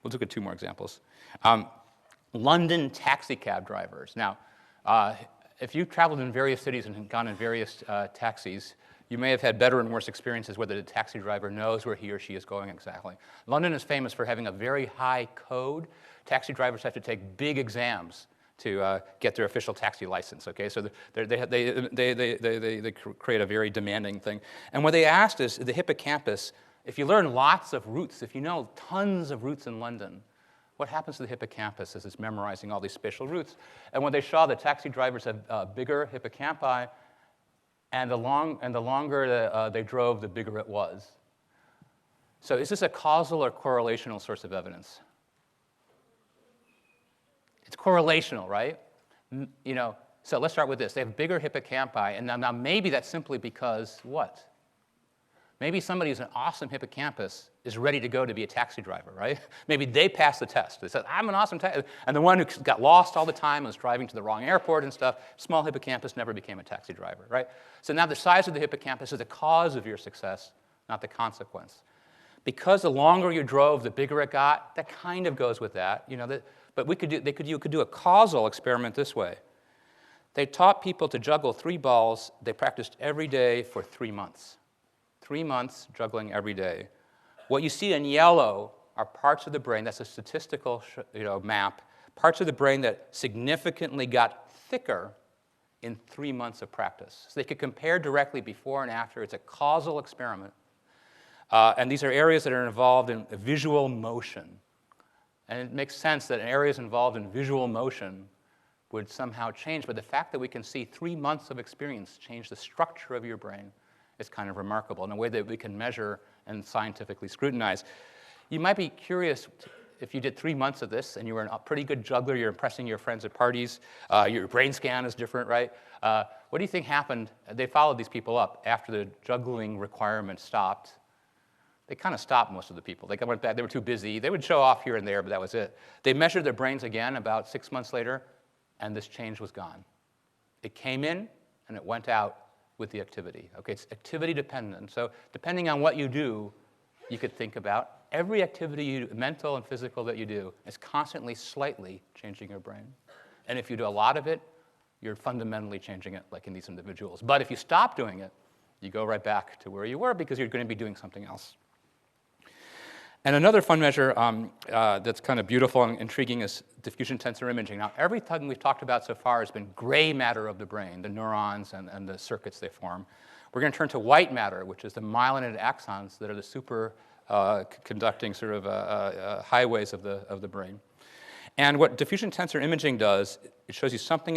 We'll look at two more examples. London taxi cab drivers. Now, if you've traveled in various cities and gone in various taxis, you may have had better and worse experiences whether the taxi driver knows where he or she is going exactly. London is famous for having a very high code. Taxi drivers have to take big exams to get their official taxi license, okay? So they create a very demanding thing. And what they asked is, the hippocampus, if you learn lots of routes, if you know tons of routes in London, what happens to the hippocampus as it's memorizing all these spatial routes? And when they saw that taxi drivers have bigger hippocampi, and the longer they drove, the bigger it was. So is this a causal or correlational source of evidence? It's correlational, right? You know, so let's start with this. They have bigger hippocampi, and now maybe that's simply because what? Maybe somebody who's an awesome hippocampus is ready to go to be a taxi driver, right? Maybe they passed the test. They said, I'm an awesome taxi. And the one who got lost all the time and was driving to the wrong airport and stuff, small hippocampus never became a taxi driver, right? So now the size of the hippocampus is the cause of your success, not the consequence. Because the longer you drove, the bigger it got, that kind of goes with that. You know, but you could do a causal experiment this way. They taught people to juggle 3 balls. They practiced every day for 3 months. 3 months juggling every day. What you see in yellow are parts of the brain, that's a statistical map, parts of the brain that significantly got thicker in 3 months of practice. So they could compare directly before and after. It's a causal experiment. And these are areas that are involved in visual motion. And it makes sense that areas involved in visual motion would somehow change. But the fact that we can see 3 months of experience change the structure of your brain is kind of remarkable in a way that we can measure and scientifically scrutinize. You might be curious if you did 3 months of this and you were a pretty good juggler, you're impressing your friends at parties, your brain scan is different, right? What do you think happened? They followed these people up after the juggling requirement stopped. They kind of stopped, most of the people. They went back. They were too busy. They would show off here and there, but that was it. They measured their brains again about 6 months later, and this change was gone. It came in, and it went out with the activity. Okay, it's activity dependent. So depending on what you do, you could think about every activity, mental and physical, that you do is constantly, slightly changing your brain. And if you do a lot of it, you're fundamentally changing it, like in these individuals. But if you stop doing it, you go right back to where you were because you're going to be doing something else. And another fun measure that's kind of beautiful and intriguing is diffusion tensor imaging. Now, everything we've talked about so far has been gray matter of the brain, the neurons and the circuits they form. We're going to turn to white matter, which is the myelinated axons that are the super conducting sort of highways of the brain. And what diffusion tensor imaging does, it shows you something about